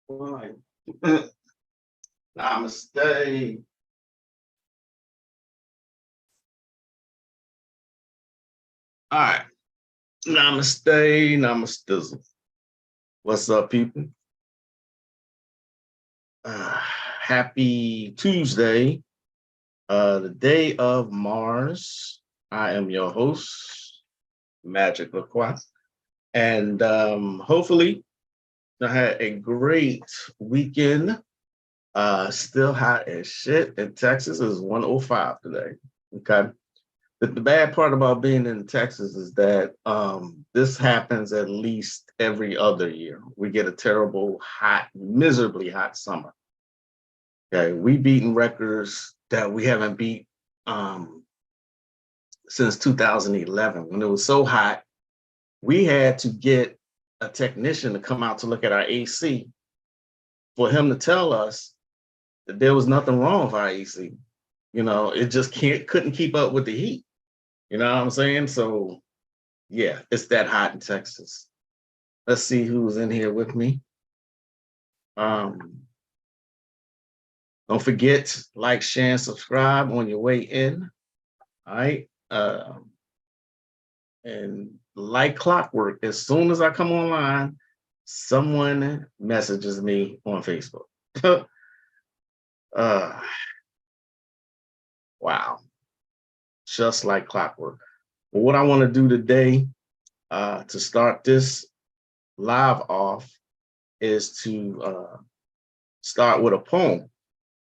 Right. Namaste. All right. Namaste. Namaste. What's up, people? Happy Tuesday, the day of Mars. I am your host, Magick LaCroix. And hopefully, I had a great weekend. Still hot as shit in Texas. It's 105 today. Okay. The bad part about being in Texas is that this happens at least every other year. We get a terrible, hot, miserably hot summer. Okay, we beaten records that we haven't beat since 2011 when it was so hot. We had to get a technician to come out to look at our AC for him to tell us that there was nothing wrong with our AC. You know, it just couldn't keep up with the heat. You know what I'm saying? So yeah, it's that hot in Texas. Let's see who's in here with me. Don't forget, like, share, and subscribe on your way in. All right. And like clockwork, as soon as I come online, someone messages me on Facebook. Wow. Just like clockwork. But what I want to do today to start this live off is to start with a poem.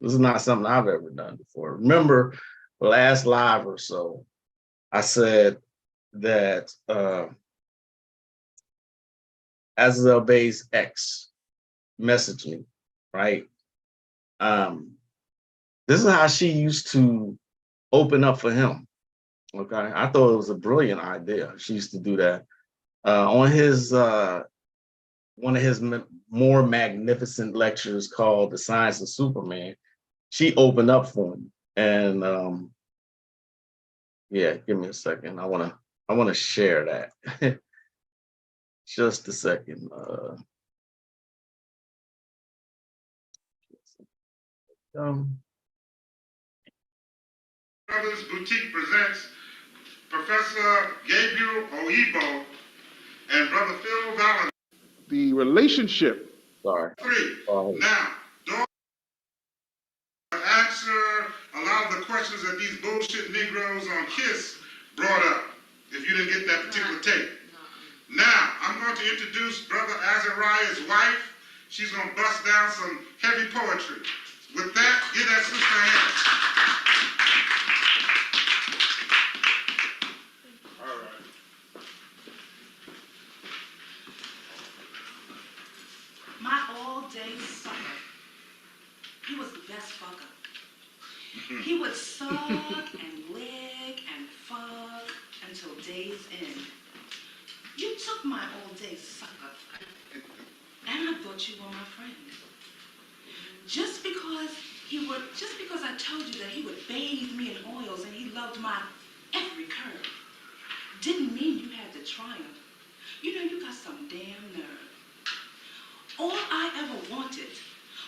This is not something I've ever done before. Remember, the last live or so, I said that Azazel Bay's ex messaged me, right? This is how she used to open up for him. Okay, I thought it was a brilliant idea. She used to do that on his one of his more magnificent lectures called "The Science of Superman." She opened up for him, and yeah, give me a second. I wanna share that. Just a second. Brothers Boutique presents Professor Gabriel Oibo and Brother Phil Valentine. The relationship. Sorry. Now, don't answer a lot of the questions that these bullshit Negroes on KISS brought up, if you didn't get that particular tape. Now, I'm going to introduce Brother Azariah's wife. She's going to bust down some heavy poetry. With that, give that sister a hand. All right. My all-day sucker. He was the best fucker. He would suck and lick and fuck until day's end. You took my all-day sucker, and I thought you were my friend. Just because I told you that he would bathe me in oils and he loved my every curve, didn't mean you had to triumph. You know, you got some damn nerve. All I ever wanted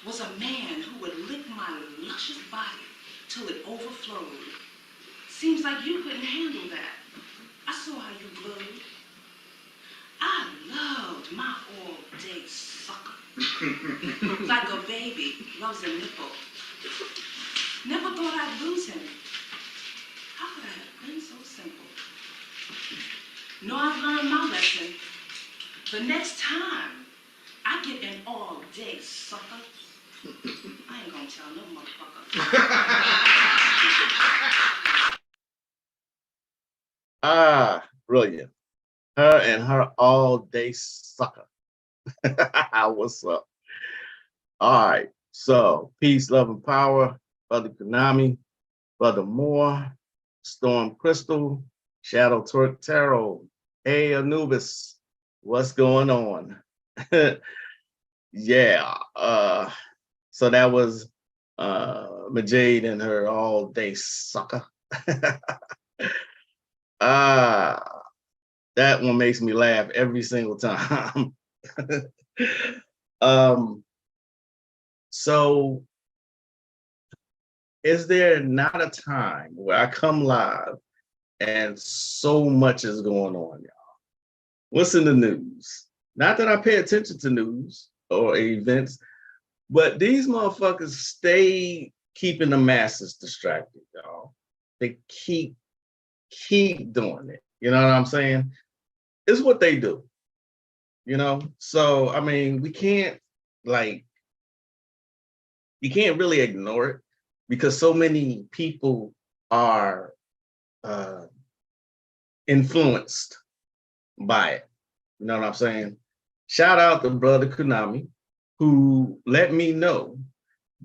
was a man who would lick my luscious body till it overflowed. Seems like you couldn't handle that. I saw how you glowed. I loved my all-day sucker. Like a baby loves a nipple. Never thought I'd lose him. How could I have been so simple? No, I've learned my lesson. The next time I get an all-day sucker, I ain't gonna tell no motherfucker. Brilliant. Her and her all-day sucker. What's up? All right. So, peace, love, and power. Brother Konami, Brother Moore, Storm Crystal, Shadow Turk Tarot. Hey, Anubis, what's going on? Yeah. So that was Majade and her all-day sucker. That one makes me laugh every single time. So is there not a time where I come live and so much is going on, y'all? What's in the news? Not that I pay attention to news or events, but these motherfuckers stay keeping the masses distracted, y'all. They keep doing it. You know what I'm saying? It's what they do. You know? So I mean, we can't like you can't really ignore it because so many people are influenced by it. You know what I'm saying? Shout out to brother Konami, who let me know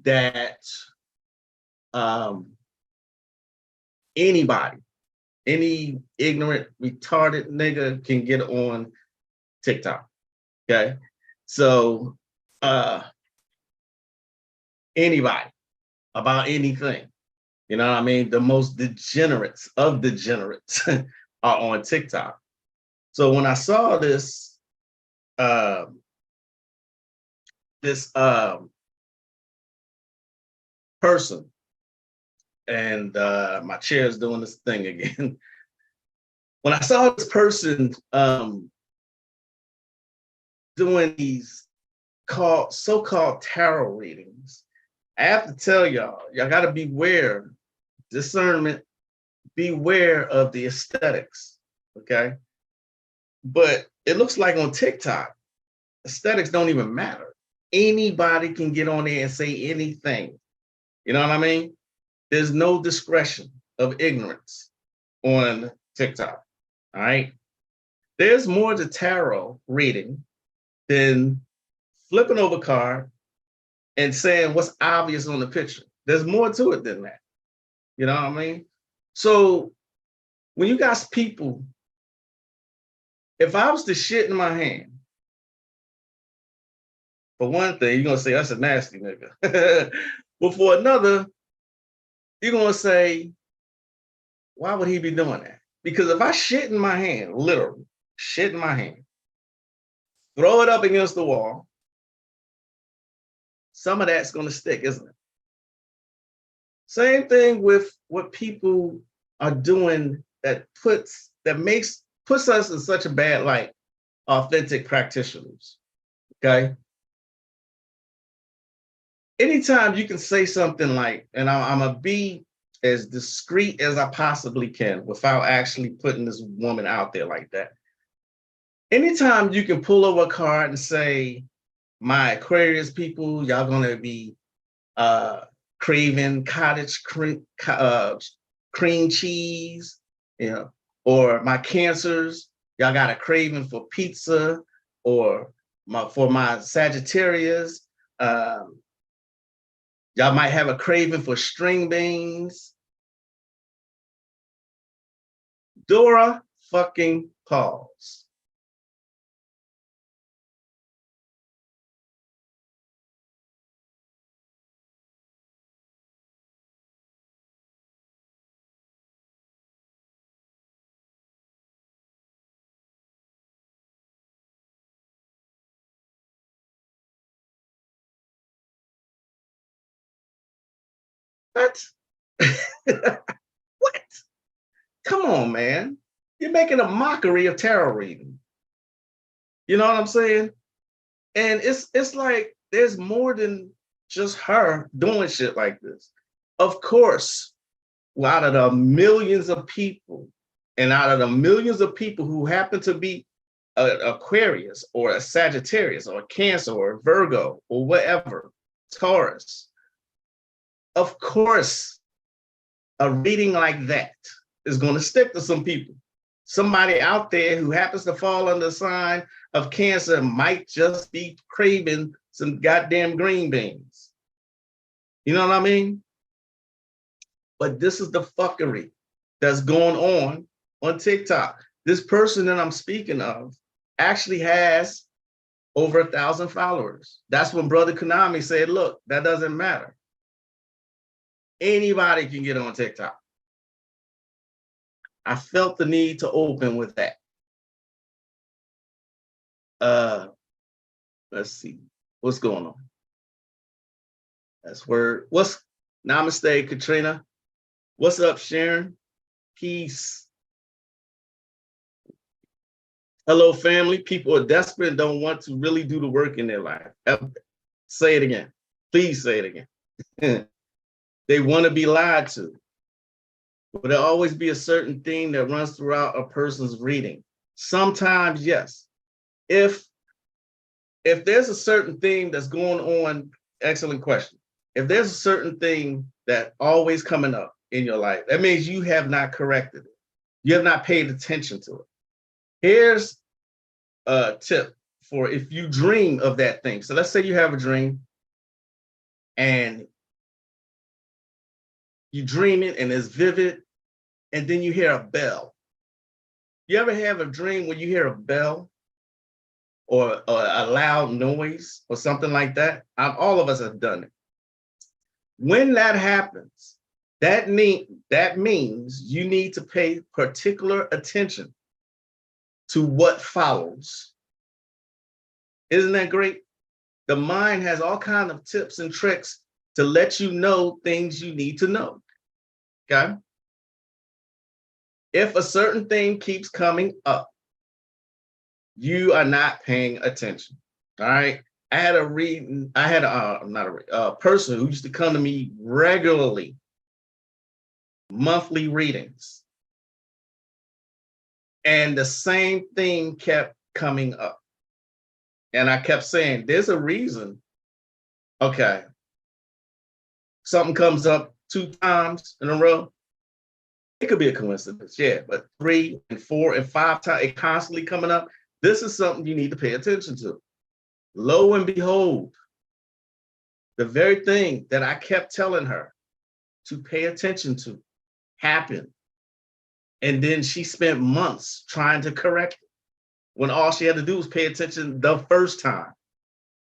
that anybody, any ignorant, retarded nigga can get on TikTok. Okay. So anybody about anything. You know what I mean? The most degenerates of degenerates are on TikTok. So when I saw this, this person, and my chair is doing this thing again. When I saw this person doing these so-called tarot readings, I have to tell y'all got to beware, discernment, beware of the aesthetics, okay? But it looks like on TikTok, aesthetics don't even matter. Anybody can get on there and say anything. You know what I mean? There's no discretion of ignorance on TikTok, all right? There's more to tarot reading than flipping over a card and saying what's obvious on the picture. There's more to it than that. You know what I mean? So when you got people, if I was to shit in my hand, for one thing, you're gonna say that's a nasty nigga. But for another, you're gonna say, why would he be doing that? Because if I shit in my hand, literally, shit in my hand, throw it up against the wall, some of that's gonna stick, isn't it? Same thing with what people are doing that puts us in such a bad light, authentic practitioners. Okay. Anytime you can say something like, and I'm gonna be as discreet as I possibly can without actually putting this woman out there like that. Anytime you can pull over a card and say, my Aquarius people, y'all gonna be craving cottage cream cheese, you know, or my Cancers, y'all got a craving for pizza, or for my Sagittarius, y'all might have a craving for string beans. Dora fucking pause. What? What? Come on, man. You're making a mockery of tarot reading. You know what I'm saying? And it's like there's more than just her doing shit like this. Of course, out of the millions of people, and out of the millions of people who happen to be an Aquarius or a Sagittarius or a Cancer or a Virgo or whatever, Taurus, of course, a reading like that is going to stick to some people. Somebody out there who happens to fall under the sign of Cancer might just be craving some goddamn green beans. You know what I mean? But this is the fuckery that's going on TikTok. This person that I'm speaking of actually has over 1,000 followers. That's when Brother Konami said, look, that doesn't matter. Anybody can get on TikTok. I felt the need to open with that. Let's see what's going on. That's word. What's namaste, Katrina? What's up, Sharon? Peace. Hello, family. People are desperate and don't want to really do the work in their life. Say it again. Please say it again. They want to be lied to. But there'll always be a certain theme that runs throughout a person's reading. Sometimes, yes. If there's a certain theme that's going on, excellent question. If there's a certain thing that always coming up in your life, that means you have not corrected it. You have not paid attention to it. Here's a tip for if you dream of that thing. So let's say you have a dream and you dream it and it's vivid, and then you hear a bell. You ever have a dream where you hear a bell or a loud noise or something like that? All of us have done it. When that happens, that means you need to pay particular attention to what follows. Isn't that great? The mind has all kinds of tips and tricks to let you know things you need to know. Okay? If a certain thing keeps coming up, you are not paying attention. All right. I had a person who used to come to me regularly, monthly readings. And the same thing kept coming up. And I kept saying, there's a reason. Okay. Something comes up 2 times in a row. It could be a coincidence, yeah, but 3 and 4 and 5 times, it constantly coming up. This is something you need to pay attention to. Lo and behold, the very thing that I kept telling her to pay attention to happened. And then she spent months trying to correct it when all she had to do was pay attention the first time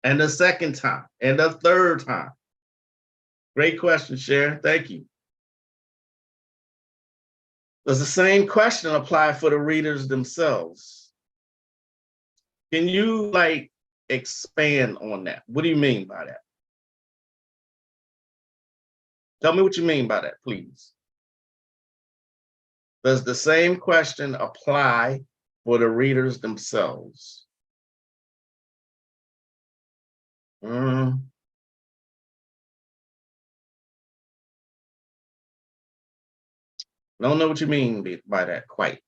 and the second time and the third time. Great question, Sharon. Thank you. Does the same question apply for the readers themselves? Can you expand on that? What do you mean by that? Tell me what you mean by that, please. Does the same question apply for the readers themselves? Don't know what you mean by that quite.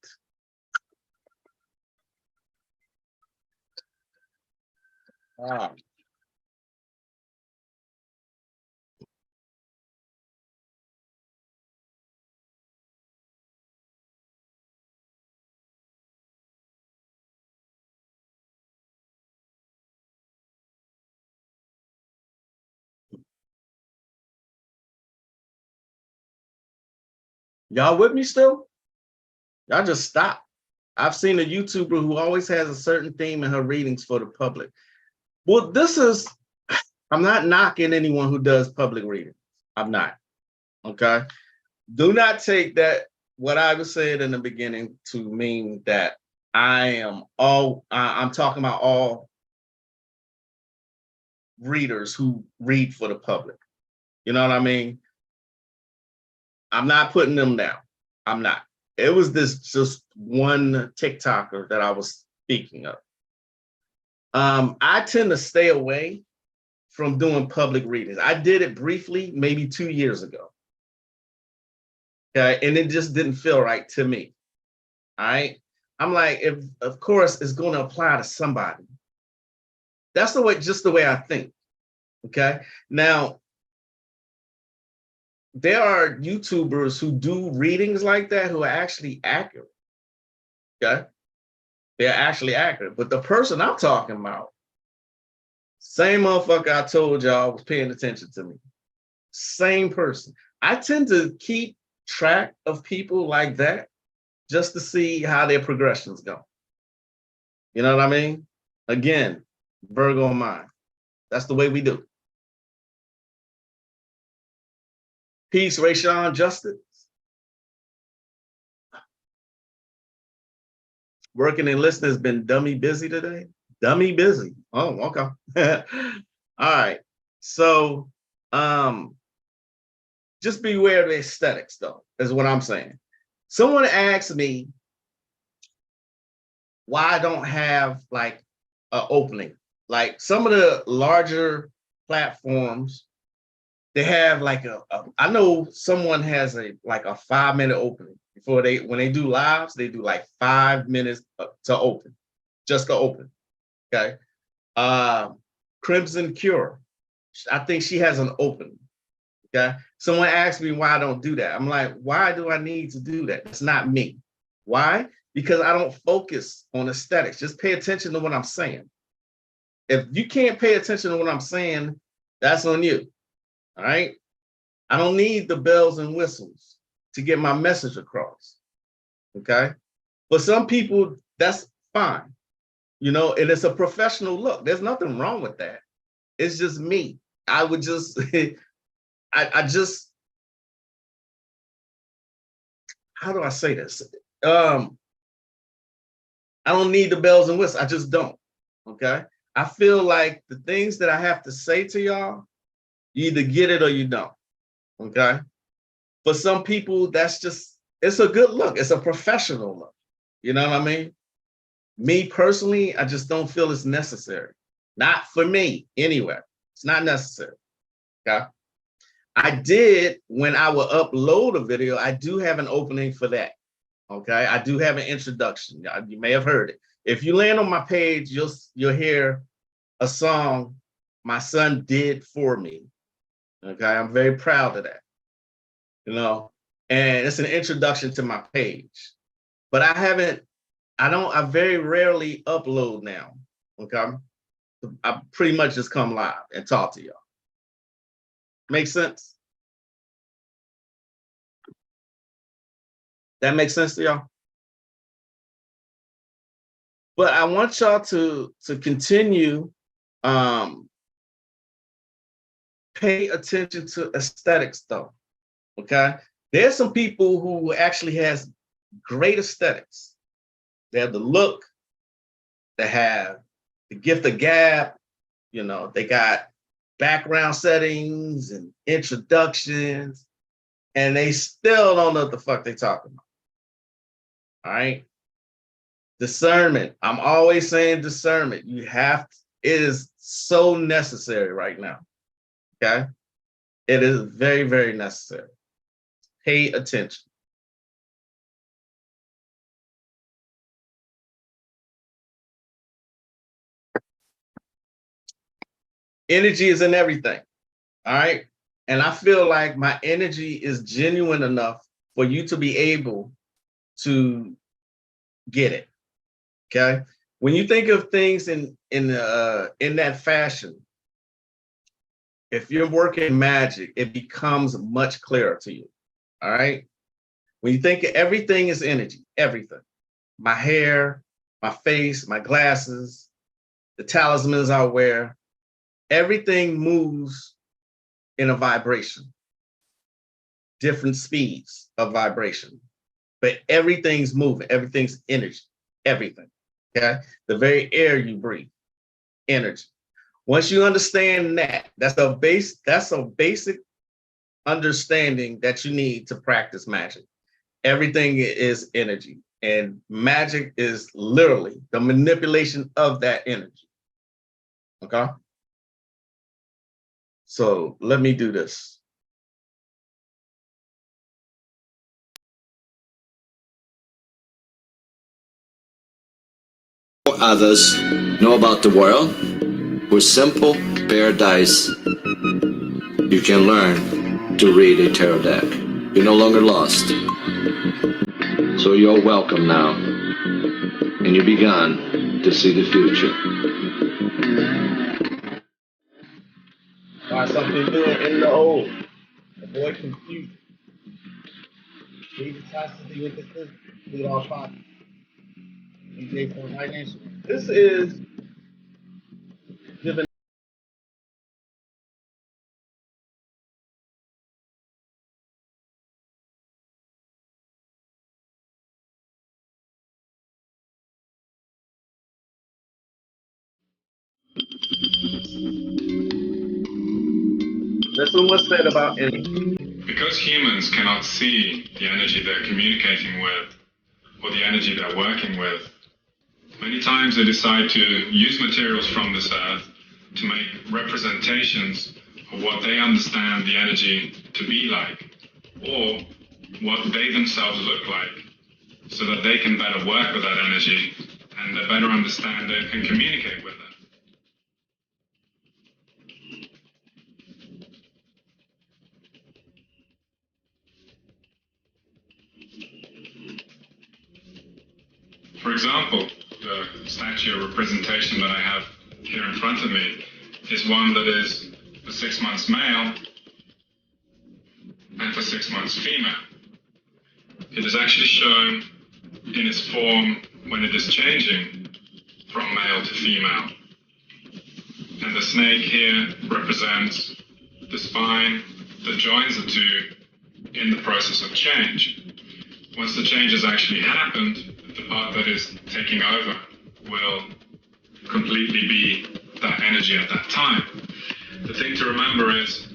Wow. Y'all with me still? Y'all just stop. I've seen a YouTuber who always has a certain theme in her readings for the public. Well, I'm not knocking anyone who does public reading. I'm not, okay? Do not take that, what I was saying in the beginning, to mean that I'm talking about all readers who read for the public. You know what I mean? I'm not putting them down. I'm not. It was just one TikToker that I was speaking of. I tend to stay away from doing public readings. I did it briefly, maybe 2 years ago. Okay, and it just didn't feel right to me. All right. I'm like, of course it's going to apply to somebody. That's just the way I think. Okay. Now, there are YouTubers who do readings like that who are actually accurate. Okay. They're actually accurate. But the person I'm talking about, same motherfucker I told y'all was paying attention to me. Same person. I tend to keep track of people like that just to see how their progressions go. You know what I mean? Again, Virgo mind. That's the way we do. Peace, Rayshawn Justice. Working and listening has been dummy busy today. Dummy busy. Oh, okay. All right. So just beware of the aesthetics, though, is what I'm saying. Someone asked me why I don't have like an opening. Like some of the larger platforms, they have like I know someone has a 5-minute opening before when they do lives, they do like 5 minutes to open, just to open. Okay. Crimson Cure, I think she has an opening. Okay. Someone asked me why I don't do that. I'm like, why do I need to do that? It's not me. Why? Because I don't focus on aesthetics. Just pay attention to what I'm saying. If you can't pay attention to what I'm saying, that's on you. All right. I don't need the bells and whistles to get my message across. Okay. For some people, that's fine. You know, and it's a professional look. There's nothing wrong with that. It's just me. I would just, I just, how do I say this? I don't need the bells and whistles. I just don't. Okay. I feel like the things that I have to say to y'all, you either get it or you don't. Okay. For some people, that's just, it's a good look. It's a professional look. You know what I mean? Me personally, I just don't feel it's necessary. Not for me, anyway. It's not necessary. Okay. I did, when I will upload a video, I do have an opening for that. Okay. I do have an introduction. You may have heard it. If you land on my page, you'll hear a song my son did for me. Okay. I'm very proud of that. You know, and it's an introduction to my page. But I very rarely upload now. Okay. I pretty much just come live and talk to y'all. Make sense? That makes sense to y'all? But I want y'all to continue pay attention to aesthetics though. Okay. There's some people who actually has great aesthetics. They have the look, they have the gift of gab, you know, they got background settings and introductions, and they still don't know what the fuck they talking about. All right. Discernment. I'm always saying discernment. You have to, it is so necessary right now. Okay. It is very, very necessary. Pay attention. Energy is in everything. All right. And I feel like my energy is genuine enough for you to be able to get it. Okay. When you think of things in that fashion, if you're working magic, it becomes much clearer to you. All right. When you think everything is energy, everything, my hair, my face, my glasses, the talismans I wear, everything moves in a vibration, different speeds of vibration, but everything's moving, everything's energy, everything. Okay. The very air you breathe, energy. Once you understand that, that's a basic understanding that you need to practice magic. Everything is energy, and magic is literally the manipulation of that energy. Okay. So let me do this. Others know about the world. With simple paradise, you can learn to read a tarot deck. You're no longer lost. So you're welcome now, and you begun to see the future. Try something new in the old. Avoid confusion. Read the toxicity with the system. Lead all pockets. DJ for financial. This is giving. Listen what's said about energy. Because humans cannot see the energy they're communicating with or the energy they're working with, many times they decide to use materials from this earth to make representations of what they understand the energy to be like, or what they themselves look like, so that they can better work with that energy and better understand it and communicate with it. For example, the statue representation that I have here in front of me is one that is for 6 months male and for 6 months female. It is actually shown in its form when it is changing from male to female. And the snake here represents the spine that joins the two in the process of change. Once the change has actually happened, the part that is taking over will completely be that energy at that time. The thing to remember is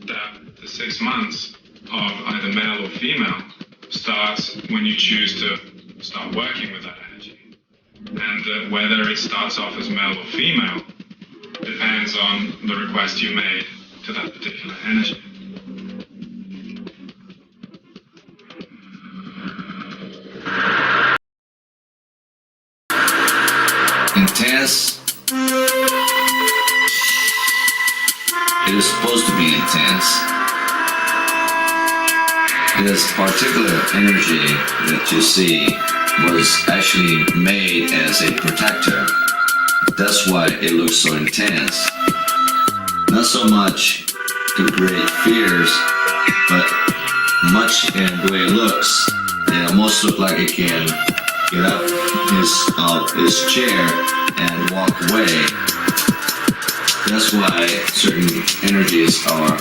that the 6 months of either male or female starts when you choose to start working with that energy. And whether it starts off as male or female depends on the request you made to that particular energy. Intense. It is supposed to be intense. This particular energy that you see was actually made as a protector. That's why it looks so intense. Not so much to create fears, but much in the way it looks. It almost looks like it can get up his chair and walk away. That's why certain energies are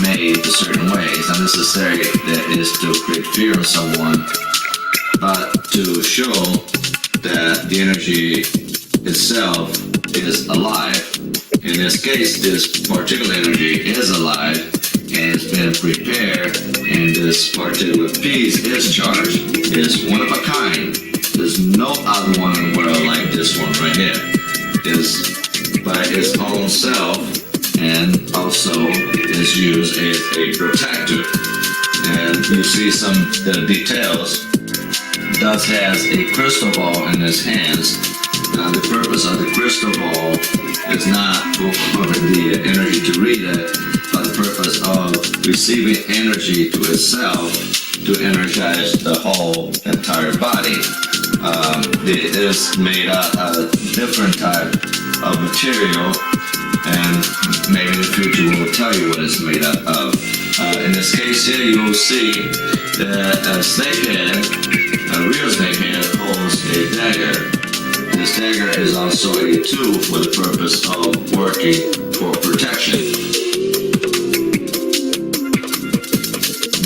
made a certain way. It's not necessarily that it is to create fear in someone, but to show that the energy itself is alive. In this case, this particular energy is alive and it's been prepared, and this particular piece is charged. It is one of a kind. There's no other one in the world like this one right here. It's by its own self and also is used as a protector. And you see some of the details. Thus has a crystal ball in his hands. Now the purpose of the crystal ball is not for the energy to read it, but the purpose of receiving energy to itself to energize the whole entire body. It is made out of a different type of material, and maybe in the future we'll tell you what it's made out of. In this case here, you will see that a snakehead, a real snakehead, holds a dagger. This dagger is also a tool for the purpose of working for protection.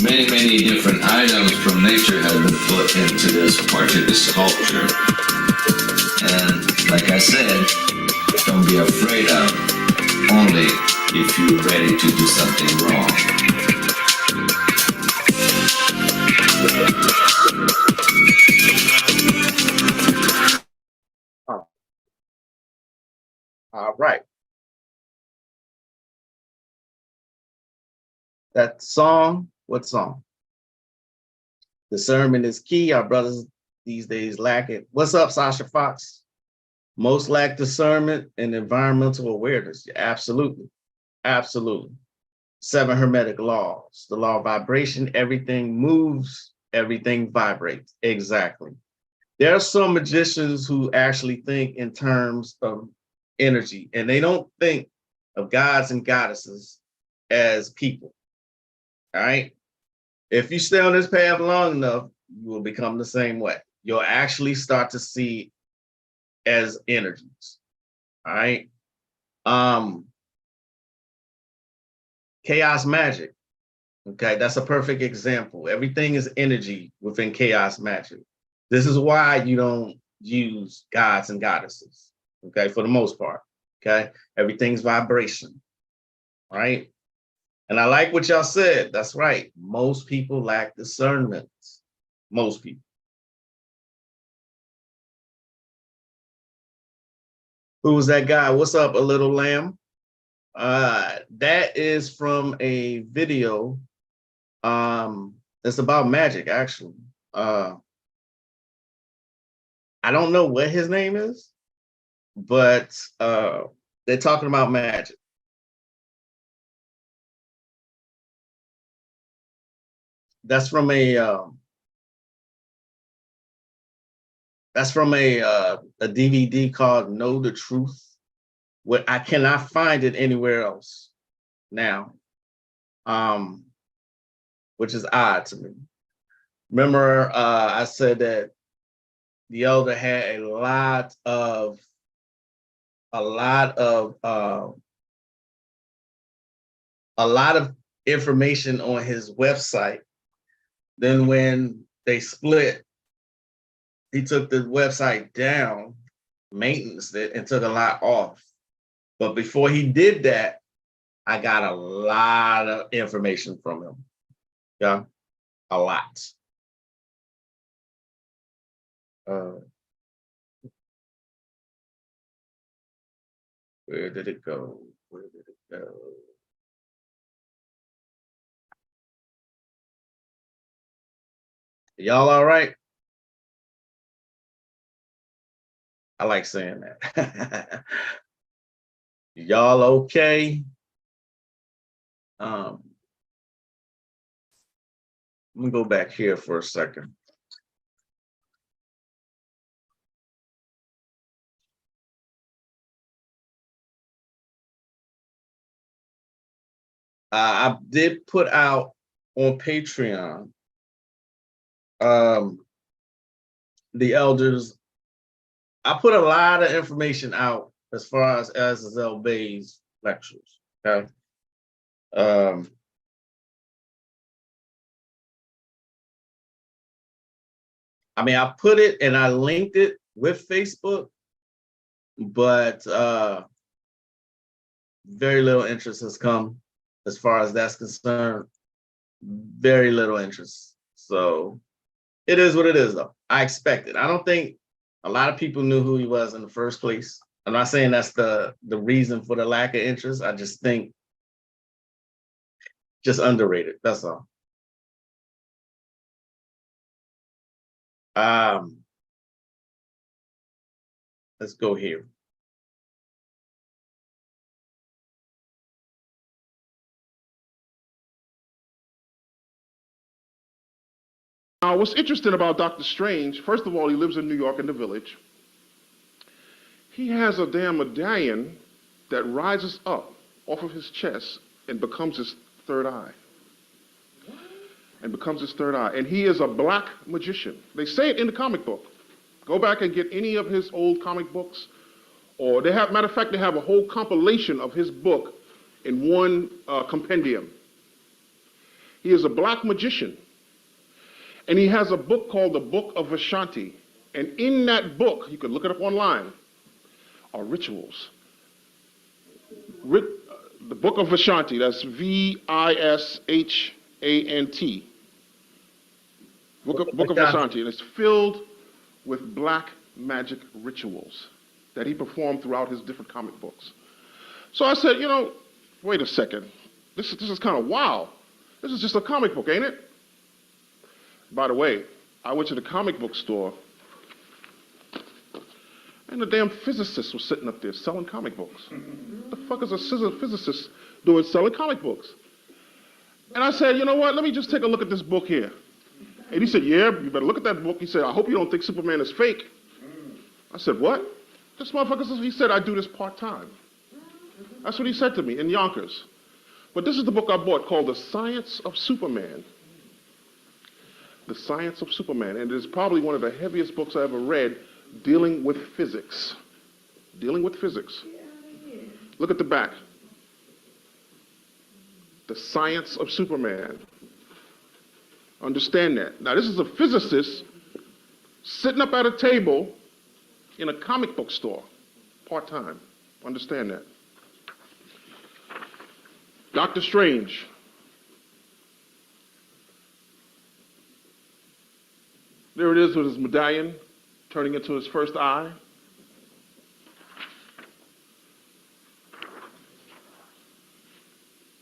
Many different items from nature have been put into this particular sculpture. And like I said, don't be afraid of only if you're ready to do something wrong. All right. That song, what song? Discernment is key. Our brothers these days lack it. What's up, Sasha Fox? Most lack discernment and environmental awareness. Yeah, absolutely. Absolutely. 7 hermetic laws. The law of vibration, everything moves, everything vibrates. Exactly. There are some magicians who actually think in terms of energy, and they don't think of gods and goddesses as people. All right. If you stay on this path long enough, you will become the same way. You'll actually start to see as energies. All right. Chaos magic. Okay, that's a perfect example. Everything is energy within chaos magic. This is why you don't use gods and goddesses. Okay, for the most part. Okay, everything's vibration. Right. And I like what y'all said. That's right. Most people lack discernment. Most people. Who was that guy? What's up, a little lamb? That is from a video. It's about Magick, actually. I don't know what his name is, but they're talking about Magick. That's from a DVD called Know the Truth. What I cannot find it anywhere else now, which is odd to me. Remember, I said that the elder had a lot of information on his website. Then when they split, he took the website down, maintenance it, and took a lot off. But before he did that, I got a lot of information from him. Yeah, a lot. Where did it go? Where did it go? Y'all all right? I like saying that. Y'all okay? Let me go back here for a second. I did put out on Patreon the elders. I put a lot of information out as far as Azazel Bay's lectures. Okay. I mean, I put it and I linked it with Facebook, but very little interest has come as far as that's concerned. Very little interest. So it is what it is, though. I expect it. I don't think a lot of people knew who he was in the first place. I'm not saying that's the reason for the lack of interest. I just think just underrated. That's all. Let's go here. Now, what's interesting about Dr. Strange, first of all, he lives in New York in the Village. He has a damn medallion that rises up off of his chest and becomes his third eye. And he is a black magician. They say it in the comic book. Go back and get any of his old comic books, or matter of fact, they have a whole compilation of his book in one compendium. He is a black magician. And he has a book called the Book of Vishanti. And in that book, you can look it up online, are rituals. The Book of Vishanti, that's Vishanti. Book of Vishanti, and it's filled with black magic rituals that he performed throughout his different comic books. So I said, wait a second. This is kind of wild. This is just a comic book, ain't it? By the way, I went to the comic book store, and the damn physicist was sitting up there selling comic books. What the fuck is a physicist doing selling comic books? And I said, you know what, let me just take a look at this book here. And he said, yeah, you better look at that book. He said, I hope you don't think Superman is fake. I said, what? This motherfucker says, he said, I do this part-time. That's what he said to me in Yonkers. But this is the book I bought called The Science of Superman. The Science of Superman, and it is probably one of the heaviest books I ever read dealing with physics. Dealing with physics. Look at the back. The Science of Superman. Understand that. Now, this is a physicist sitting up at a table in a comic book store, part-time. Understand that. Dr. Strange, There it is with his medallion turning into his first eye.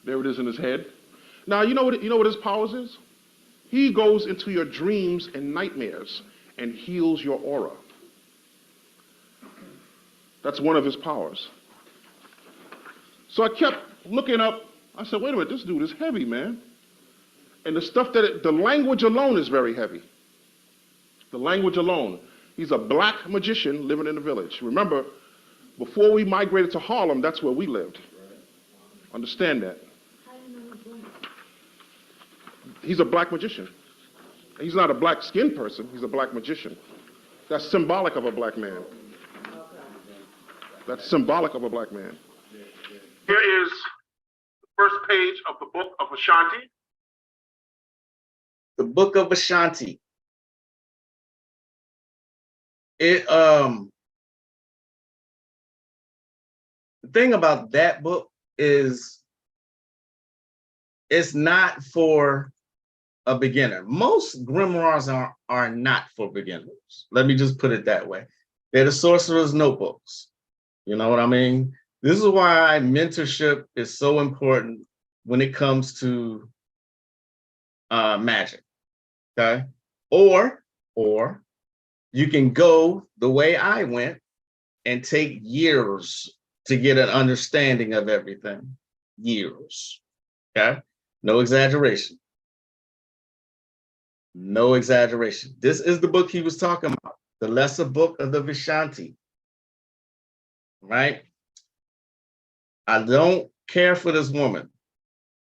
There it is in his head. Now, you know what his powers is? He goes into your dreams and nightmares and heals your aura. That's one of his powers. So I kept looking up. I said, wait a minute, this dude is heavy, man. And the language alone is very heavy. The language alone. He's a black magician living in the village. Remember, before we migrated to Harlem, that's where we lived. Understand that. He's a black magician. He's not a black skinned person, he's a black magician. That's symbolic of a black man. That's symbolic of a black man. Here is the first page of the book of Vishanti. The book of Vishanti. The thing about that book is it's not for a beginner. Most grimoires are not for beginners. Let me just put it that way. They're the sorcerer's notebooks. You know what I mean? This is why mentorship is so important when it comes to magic. Okay? Or you can go the way I went and take years to get an understanding of everything. Years. Okay? No exaggeration. No exaggeration. This is the book he was talking about, the lesser book of the Vishanti. Right? I don't care for this woman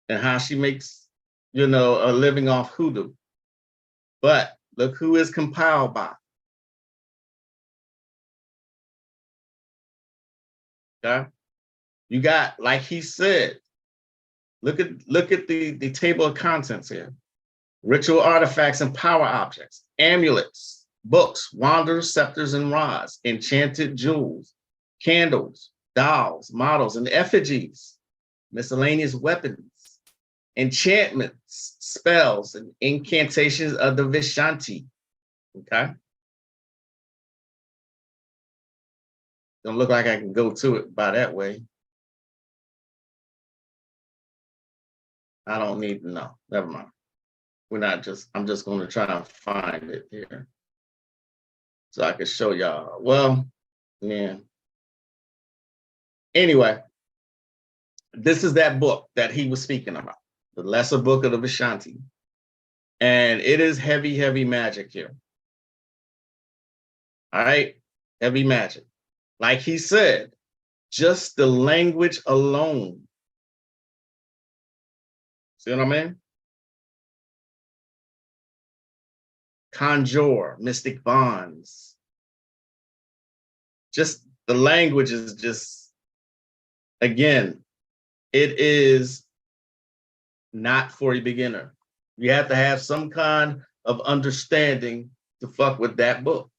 and how she makes, a living off hoodoo. But look who is compiled by. Okay? You got, like he said, look at the table of contents here. Ritual artifacts and power objects, amulets, books, wanders, scepters, and rods, enchanted jewels, candles, dolls, models, and effigies, miscellaneous weapons, enchantments, spells, and incantations of the Vishanti. Okay? Don't look like I can go to it by that way. I don't need to know. Never mind. I'm just going to try and find it here so I can show y'all. Well, man. Anyway, this is that book that he was speaking about, the lesser book of the Vishanti. And it is heavy, heavy magic here. All right, heavy magic. Like he said, just the language alone. See what I mean? Conjure, mystic bonds. Just the language is just, again, it is not for a beginner. You have to have some kind of understanding to fuck with that book.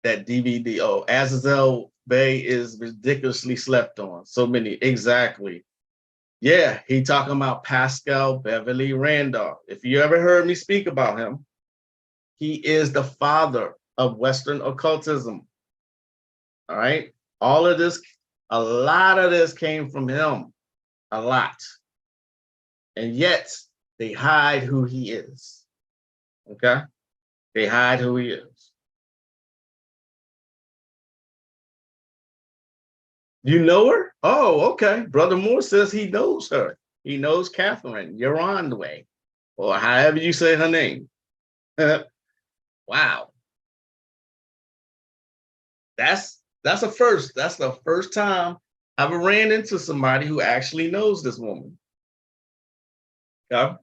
That DVD, Azazel Bay is ridiculously slept on. So many, exactly. Yeah, he talking about Pascal Beverly Randolph. If you ever heard me speak about him, he is the father of Western occultism. All right. All of this, a lot of this came from him. A lot. And yet they hide who he is. Okay? They hide who he is. You know her? Oh, okay. Brother Moore says he knows her. He knows Catherine Yarandway, or however you say her name. Wow. That's a first. That's the first time I've ever ran into somebody who actually knows this woman. Okay.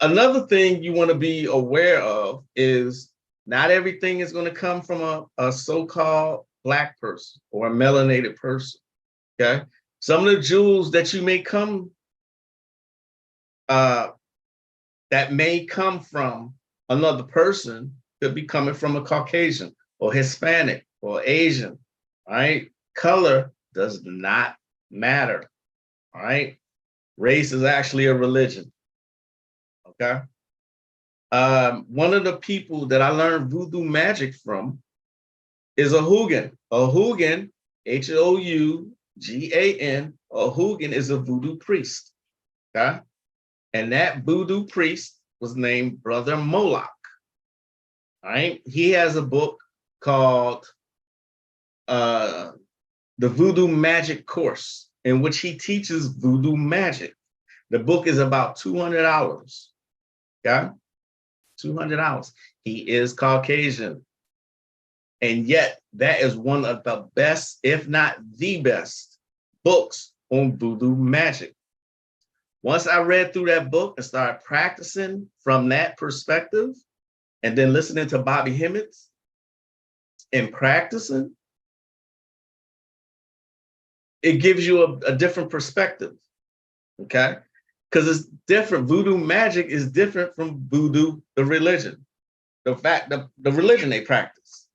Another thing you want to be aware of is not everything is going to come from a so-called Black person or a melanated person. Okay. Some of the jewels that you may come, that may come from another person could be coming from a Caucasian or Hispanic or Asian. Right? Color does not matter. All right. Race is actually a religion. Okay. One of the people that I learned voodoo magic from is a Hougan. A Hougan, Hougan, a Hougan is a voodoo priest. Okay. And that voodoo priest was named Brother Moloch. All right. He has a book called The Voodoo Magic Course, in which he teaches voodoo magic. The book is about $200. Okay. $200. He is Caucasian. And yet, that is one of the best, if not the best, books on voodoo magic. Once I read through that book and started practicing from that perspective, and then listening to Bobby Hemmett and practicing, it gives you a different perspective, okay? Because it's different. Voodoo magic is different from voodoo, the religion. The religion they practice.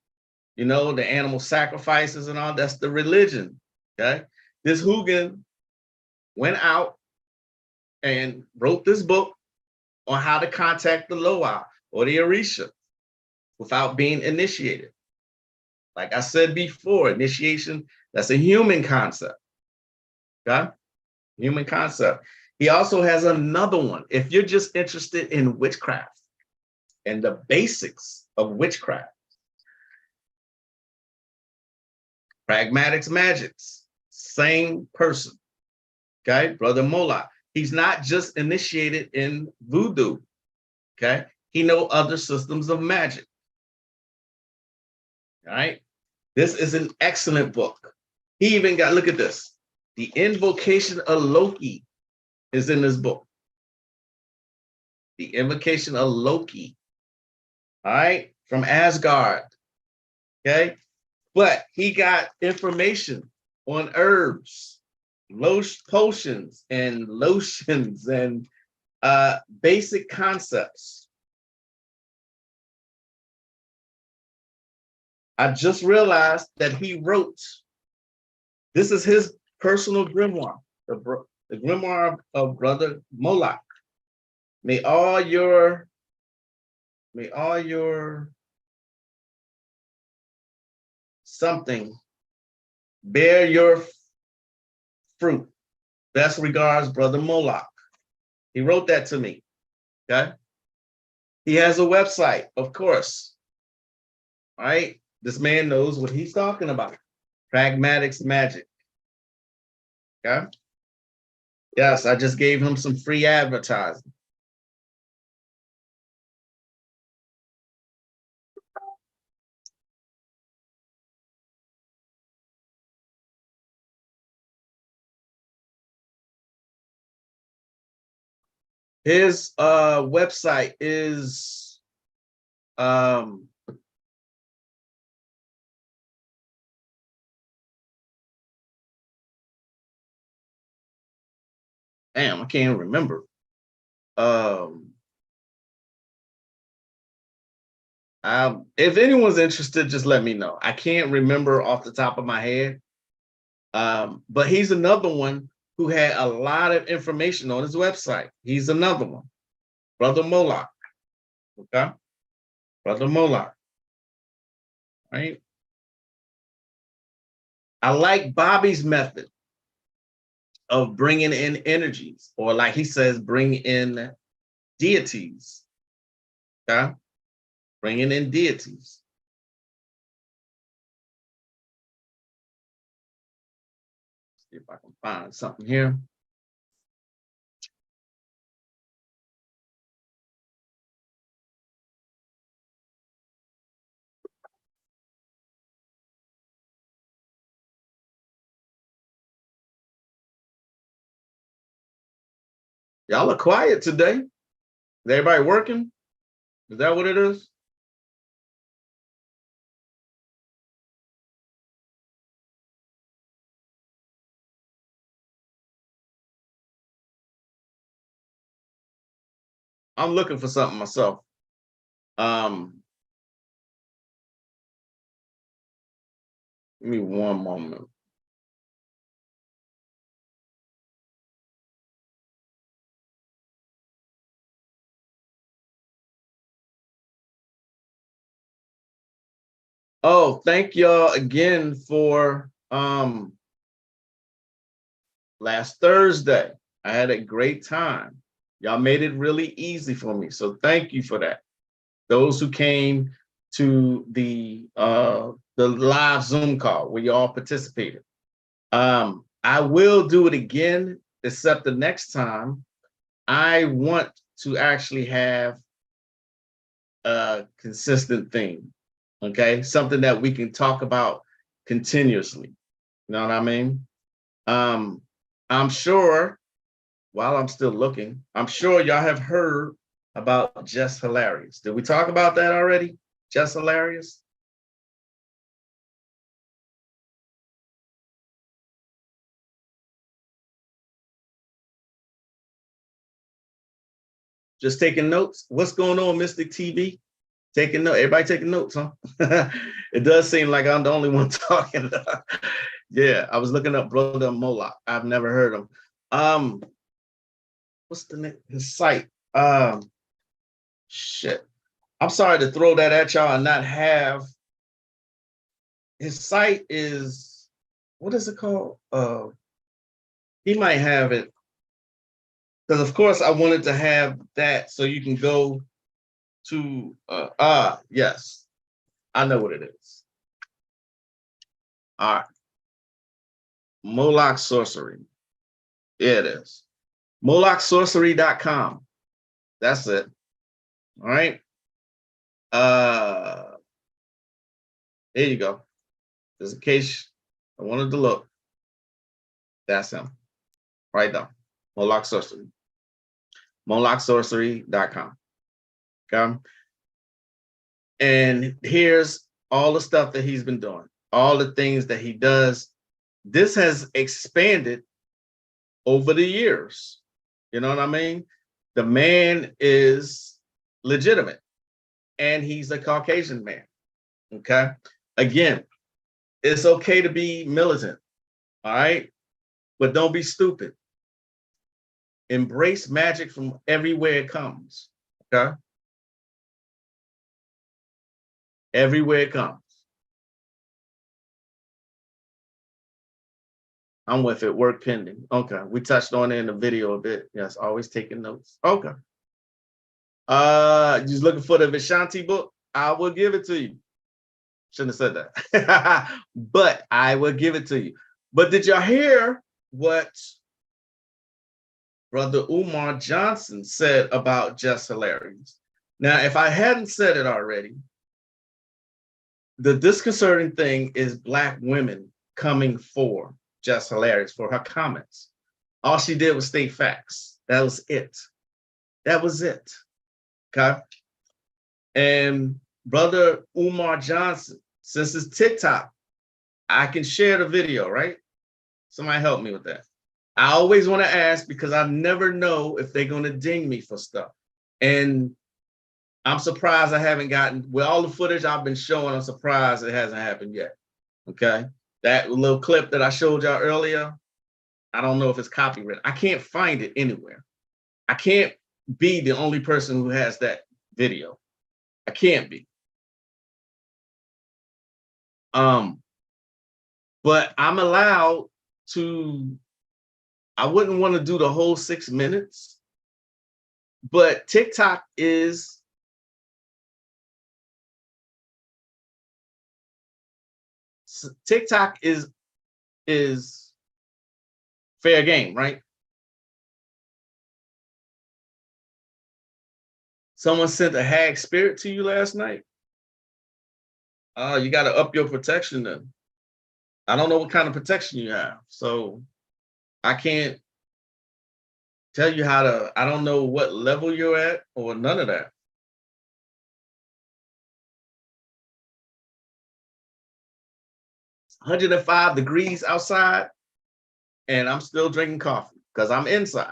You know, the animal sacrifices and all, that's the religion, okay? This Hougan went out and wrote this book on how to contact the Loa or the Orisha without being initiated. Like I said before, initiation, that's a human concept, okay? Human concept. He also has another one. If you're just interested in witchcraft and the basics of witchcraft, Pragmatics Magics, same person, okay? Brother Moloch. He's not just initiated in voodoo, okay? He knows other systems of magic, all right? This is an excellent book. He even got, look at this. The Invocation of Loki is in this book. The Invocation of Loki, all right? From Asgard, okay? But he got information on herbs, potions, and lotions, and basic concepts. I just realized that he wrote, this is his personal grimoire, the grimoire of Brother Moloch. May all your something bear your fruit. Best regards, Brother Moloch. He wrote that to me, okay? He has a website, of course, all right? This man knows what he's talking about. Pragmatics Magic, okay? Yes, I just gave him some free advertising. His website is damn, I can't remember. If anyone's interested, just let me know. I can't remember off the top of my head. But he's another one who had a lot of information on his website. He's another one. Brother Moloch. Okay? Brother Moloch. Right? I like Bobby's method of bringing in energies, or like he says, bring in deities. Okay? Bringing in deities. See if I can find something here. Y'all are quiet today. Is everybody working? Is that what it is? I'm looking for something myself. Give me one moment. Oh, thank y'all again for last Thursday. I had a great time. Y'all made it really easy for me. So thank you for that. Those who came to the live Zoom call where you all participated. I will do it again, except the next time I want to actually have a consistent theme. Okay, something that we can talk about continuously. You know what I mean? I'm sure while I'm still looking, I'm sure y'all have heard about Just Hilarious. Did we talk about that already? Just Hilarious? Just taking notes? What's going on, Mystic TV? Taking notes. Everybody taking notes, huh? It does seem like I'm the only one talking. Yeah, I was looking up Brother Moloch. I've never heard him. What's the name? His site? Shit. I'm sorry to throw that at y'all and not have. His site is, what is it called? He might have it. Because of course I wanted to have that so you can go to yes. I know what it is. All right. Moloch Sorcery. Yeah, it is. MolochSorcery.com. That's it. All right. There you go. Just in case I wanted to look. That's him. Right there. Moloch Sorcery. MolochSorcery.com. Okay. And here's all the stuff that he's been doing, all the things that he does. This has expanded over the years. You know what I mean? The man is legitimate and he's a Caucasian man. Okay. Again, it's okay to be militant. All right. But don't be stupid. Embrace magic from everywhere it comes. Okay. Everywhere it comes. I'm with it. Work pending. Okay. We touched on it in the video a bit. Yes, always taking notes. Okay. Just looking for the Vishanti book. I will give it to you. Shouldn't have said that. But I will give it to you. But did y'all hear what Brother Umar Johnson said about Just Hilarious? Now, if I hadn't said it already, the disconcerting thing is Black women coming for Just Hilarious for her comments. All she did was state facts. That was it. That was it. Okay. And Brother Umar Johnson, since it's TikTok, I can share the video, right? Somebody help me with that. I always want to ask because I never know if they're going to ding me for stuff. And I'm surprised I haven't gotten, with all the footage I've been showing, I'm surprised it hasn't happened yet. Okay. That little clip that I showed y'all earlier, I don't know if it's copyrighted. I can't find it anywhere. I can't be the only person who has that video. I can't be. But I'm allowed to, I wouldn't want to do the whole 6 minutes, but TikTok is fair game, right? Someone sent a hag spirit to you last night. You got to up your protection then. I don't know what kind of protection you have, so I can't tell you how to, I don't know what level you're at or none of that. It's 105 degrees outside and I'm still drinking coffee because I'm inside.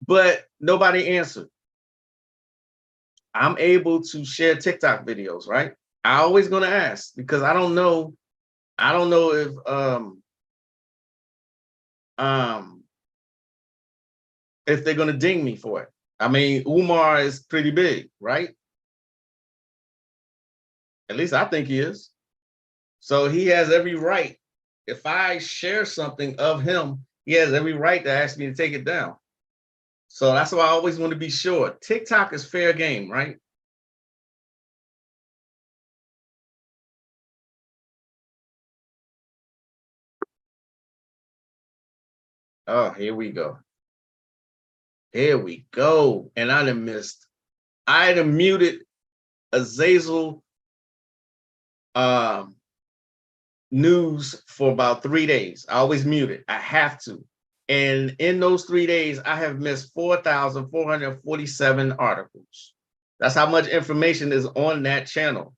But nobody answered. I'm able to share TikTok videos, right? I always gonna ask because I don't know if if they're gonna ding me for it. I mean, Umar is pretty big, right? At least I think he is. So he has every right. If I share something of him, he has every right to ask me to take it down. So that's why I always want to be sure. TikTok is fair game, right? Oh, here we go. Here we go. And I done muted Azazel news for about 3 days. I always mute it. I have to. And in those 3 days, I have missed 4,447 articles. That's how much information is on that channel.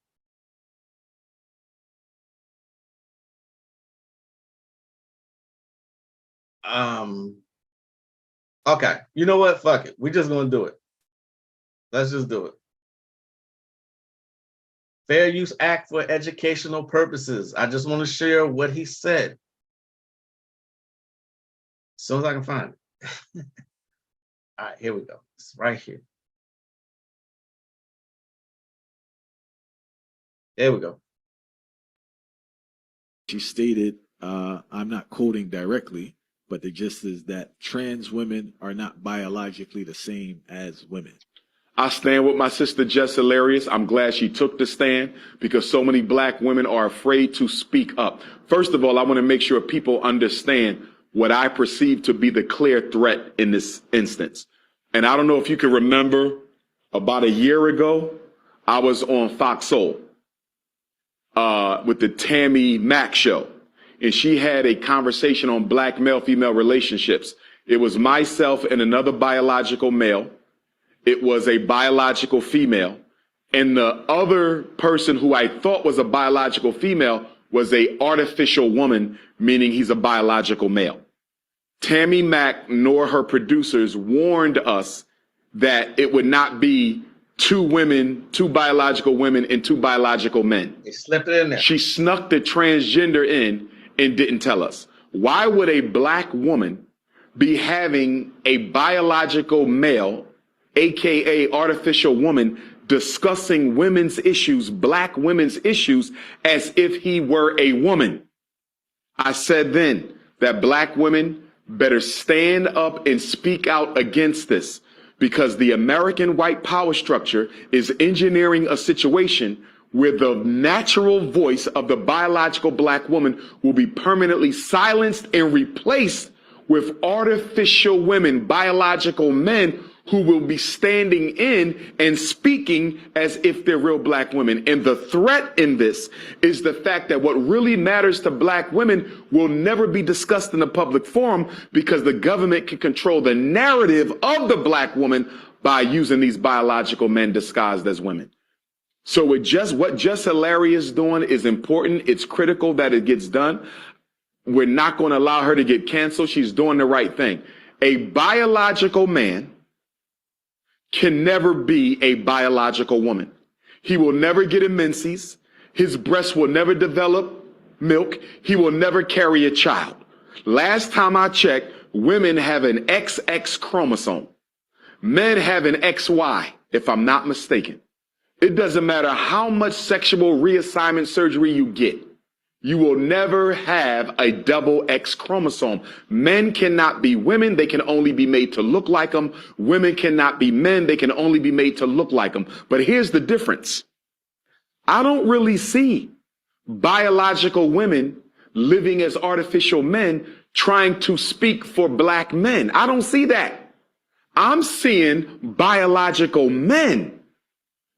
Okay, you know what? Fuck it. We're just gonna do it. Let's just do it. Fair Use Act for educational purposes. I just want to share what he said. As soon as I can find it. All right, here we go. It's right here. There we go. She stated, I'm not quoting directly, but the gist is that trans women are not biologically the same as women. I stand with my sister Jess Hilarious. I'm glad she took the stand because so many black women are afraid to speak up. First of all, I want to make sure people understand what I perceive to be the clear threat in this instance. And I don't know if you can remember, about a year ago, I was on Fox Soul with the Tammy Mack show. And she had a conversation on black male-female relationships. It was myself and another biological male. It was a biological female. And the other person who I thought was a biological female was a artificial woman, meaning he's a biological male. Tammy Mack nor her producers warned us that it would not be two women, two biological women and two biological men. They slipped it in there. She snuck the transgender in and didn't tell us. Why would a black woman be having a biological male, AKA artificial woman, discussing women's issues, black women's issues, as if he were a woman? I said then that black women better stand up and speak out against this, because the American white power structure is engineering a situation where the natural voice of the biological black woman will be permanently silenced and replaced with artificial women, biological men, who will be standing in and speaking as if they're real black women. And the threat in this is the fact that what really matters to black women will never be discussed in the public forum, because the government can control the narrative of the black woman by using these biological men disguised as women. So what Jess Hilarious is doing is important. It's critical that it gets done. We're not going to allow her to get canceled. She's doing the right thing. A biological man can never be a biological woman. He will never get a menses. His breast will never develop milk. He will never carry a child. Last time I checked, women have an XX chromosome. Men have an XY, if I'm not mistaken. It doesn't matter how much sexual reassignment surgery you get. You will never have a double X chromosome. Men cannot be women. They can only be made to look like them. Women cannot be men. They can only be made to look like them. But here's the difference. I don't really see biological women living as artificial men trying to speak for black men. I don't see that. I'm seeing biological men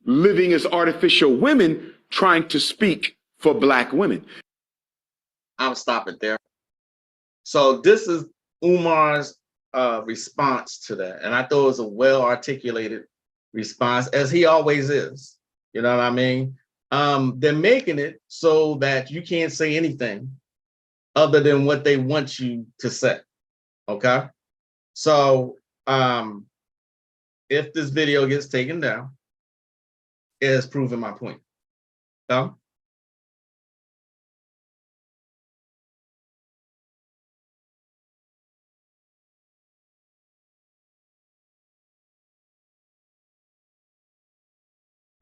living as artificial women trying to speak for black women. I'll stop it there. So this is Umar's response to that. And I thought it was a well-articulated response, as he always is. You know what I mean? They're making it so that you can't say anything other than what they want you to say. Okay? So if this video gets taken down, it has proven my point. So,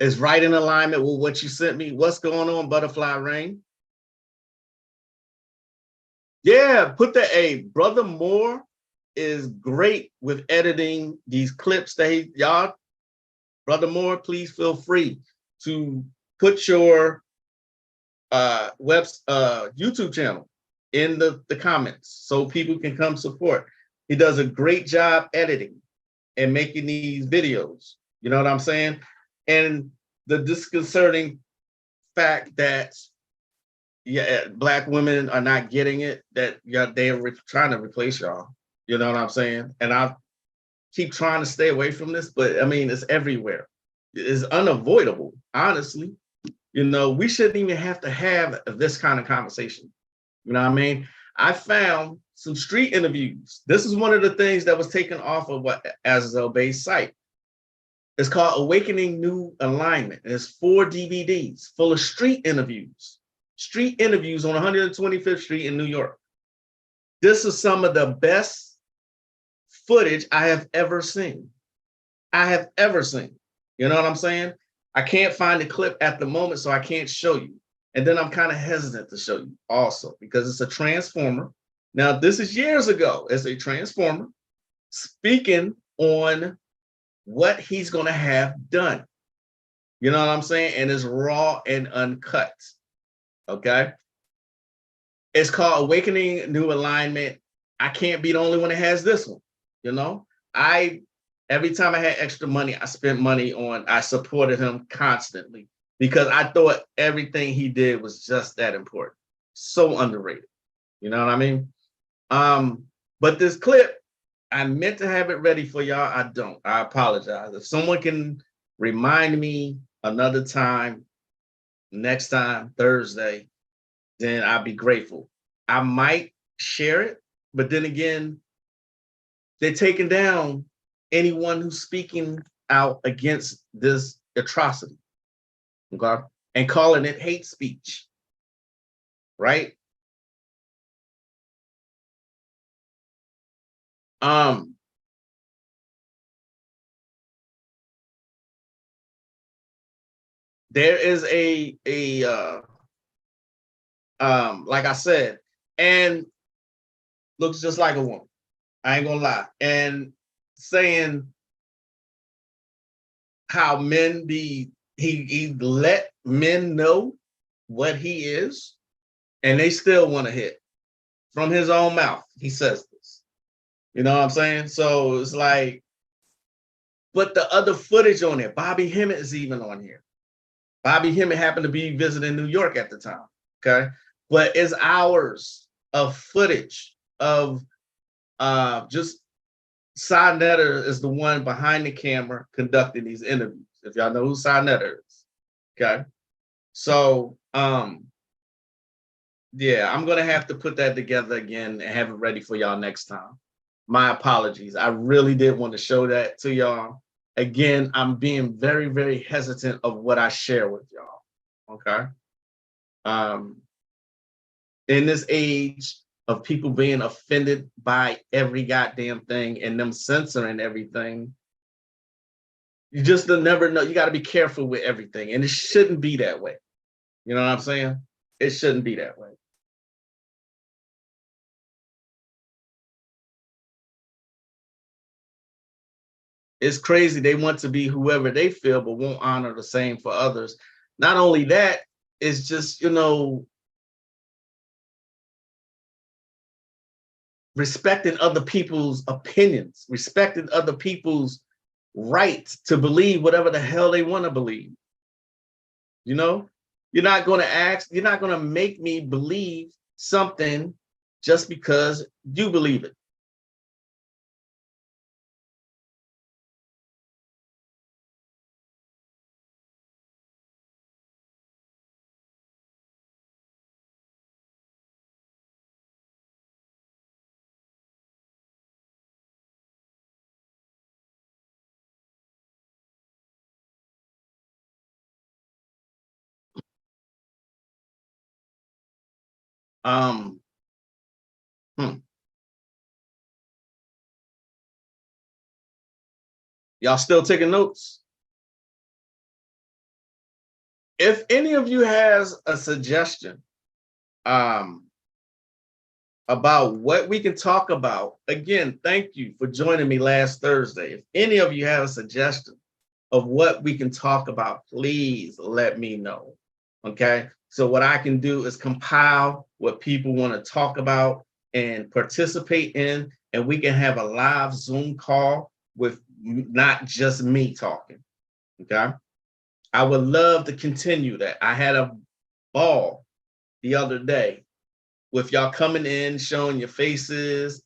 is right in alignment with what you sent me. What's going on, Butterfly Rain? Yeah, put the Brother Moore is great with editing these clips that y'all, Brother Moore, please feel free to put your YouTube channel in the comments so people can come support. He does a great job editing and making these videos. You know what I'm saying? And the disconcerting fact that Black women are not getting it, that they're trying to replace y'all. You know what I'm saying? And I keep trying to stay away from this, but I mean, it's everywhere. It's unavoidable, honestly. You know, we shouldn't even have to have this kind of conversation. You know what I mean? I found some street interviews. This is one of the things that was taken off of what Azazel Bay's site. It's called Awakening New Alignment. And it's 4 DVDs full of street interviews on 125th Street in New York. This is some of the best footage I have ever seen. You know what I'm saying? I can't find the clip at the moment, so I can't show you. And then I'm kind of hesitant to show you also because it's a transformer. Now, this is years ago. It's a transformer speaking on what he's going to have done. You know what I'm saying? And it's raw and uncut. Okay? It's called Awakening New Alignment. I can't be the only one that has this one. You know, every time I had extra money, I supported him constantly because I thought everything he did was just that important. So underrated. You know what I mean? But this clip, I meant to have it ready for y'all. I don't. I apologize. If someone can remind me another time, next time, Thursday, then I'll be grateful. I might share it, but then again, they're taking down anyone who's speaking out against this atrocity, okay? And calling it hate speech, right? There is like I said, and looks just like a woman. I ain't gonna lie. And saying how men he let men know what he is, and they still want to hit from his own mouth. He says this. You know what I'm saying? So it's like, but the other footage on it, Bobby Hemmett is even on here. Bobby Hemmett happened to be visiting New York at the time. Okay. But it's hours of footage of just Cy Netter is the one behind the camera conducting these interviews. If y'all know who Cy Netter is. Okay. So yeah, I'm gonna have to put that together again and have it ready for y'all next time. My apologies. I really did want to show that to y'all. Again, I'm being very, very hesitant of what I share with y'all. Okay. In this age of people being offended by every goddamn thing and them censoring everything, you just never know. You got to be careful with everything. And it shouldn't be that way. You know what I'm saying? It shouldn't be that way. It's crazy. They want to be whoever they feel, but won't honor the same for others. Not only that, it's just, you know, respecting other people's opinions, respecting other people's right to believe whatever the hell they want to believe. You know, you're not going to make me believe something just because you believe it. Um, Y'all still taking notes? if any of you has a suggestion about what we can talk about, again, thank you for joining me last Thursday. If any of you have a suggestion of what we can talk about, please let me know. Okay. So what I can do is compile what people want to talk about and participate in, and we can have a live Zoom call with not just me talking. Okay. I would love to continue that. I had a ball the other day with y'all coming in, showing your faces.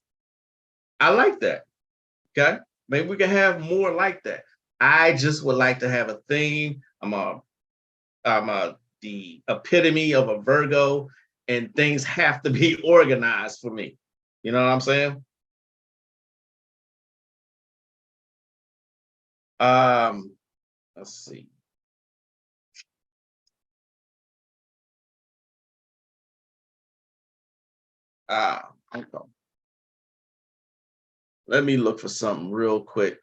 I like that. Okay. Maybe we can have more like that. I just would like to have a theme. I'm the epitome of a Virgo, and things have to be organized for me. You know what I'm saying? Let's see. Okay. Let me look for something real quick.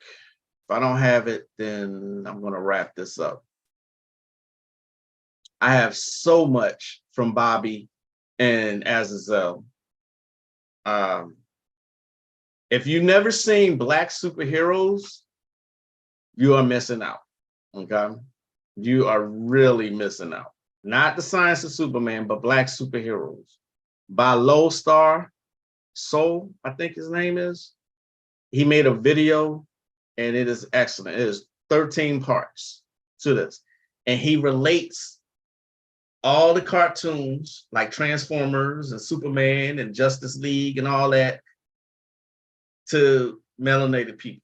If I don't have it, then I'm going to wrap this up. I have so much from Bobby and Azazel. If you've never seen Black superheroes, you are missing out. Okay, you are really missing out. Not the Science of Superman, but Black superheroes by Lodestar Soul, I think his name is. He made a video, and it is excellent. It is 13 parts to this, and he relates all the cartoons like Transformers and Superman and Justice League and all that to melanated people.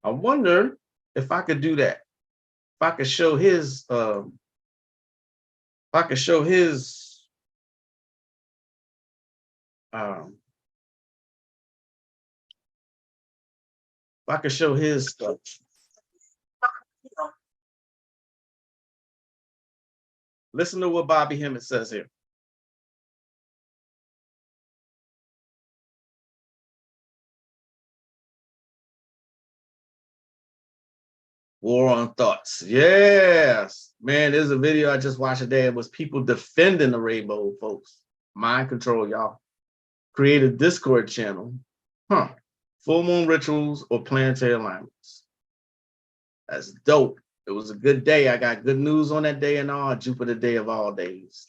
I wonder if I could do that. If I could show his, if I could show his, stuff. Listen to what Bobby Hammond says here. War on Thoughts. Yes. Man, there's a video I just watched today. It was people defending the rainbow, folks. Mind control, y'all. Create a Discord channel. Full moon rituals or planetary alignments. That's dope. It was a good day. I got good news on that day and all. Jupiter day of all days.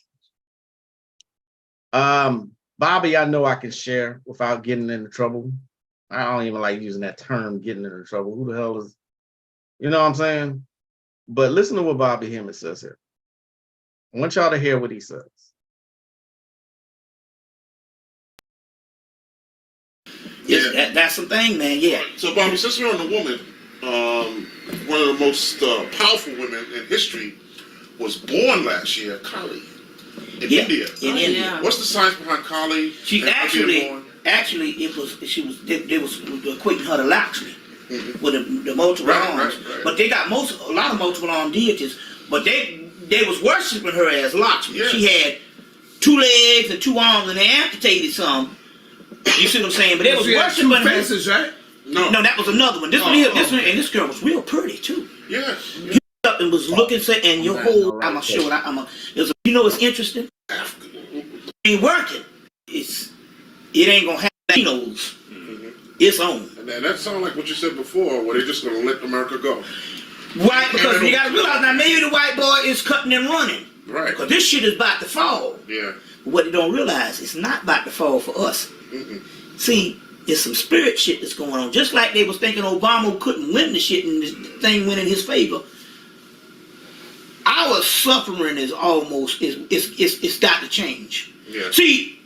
Bobby, I know I can share without getting into trouble. I don't even like using that term, getting into trouble. Who the hell is, you know what I'm saying? But listen to what Bobby Hammond says here. I want y'all to hear what he says. Yeah, that's the thing, man. Yeah. So, Bobby, since we're on the woman, one of the most powerful women in history was born last year, Kali, in India. In India. What's the science behind Kali? She actually, it was they was equating her to Lakshmi with the multiple arms. Right. But they got a lot of multiple arm deities, but they was worshiping her as Lakshmi. Yes. She had 2 legs and 2 arms, and they amputated some. You see what I'm saying? But they was worshiping her. Faces, right? No, that was another one. This one here, this one, and this girl was real pretty too. Yes. You up and was looking, and your whole. I'm gonna show it. You know what's interesting? It ain't working. It ain't gonna have Latinos. Its own. And that sounds like what you said before, where they're just gonna let America go. Right, because you gotta realize now maybe the white boy is cutting and running. Right. Because this shit is about to fall. Yeah. But what they don't realize, it's not about to fall for us. See, there's some spirit shit that's going on. Just like they was thinking Obama couldn't win the shit and this thing went in his favor. Our suffering is almost, it's got to change. Yeah. See,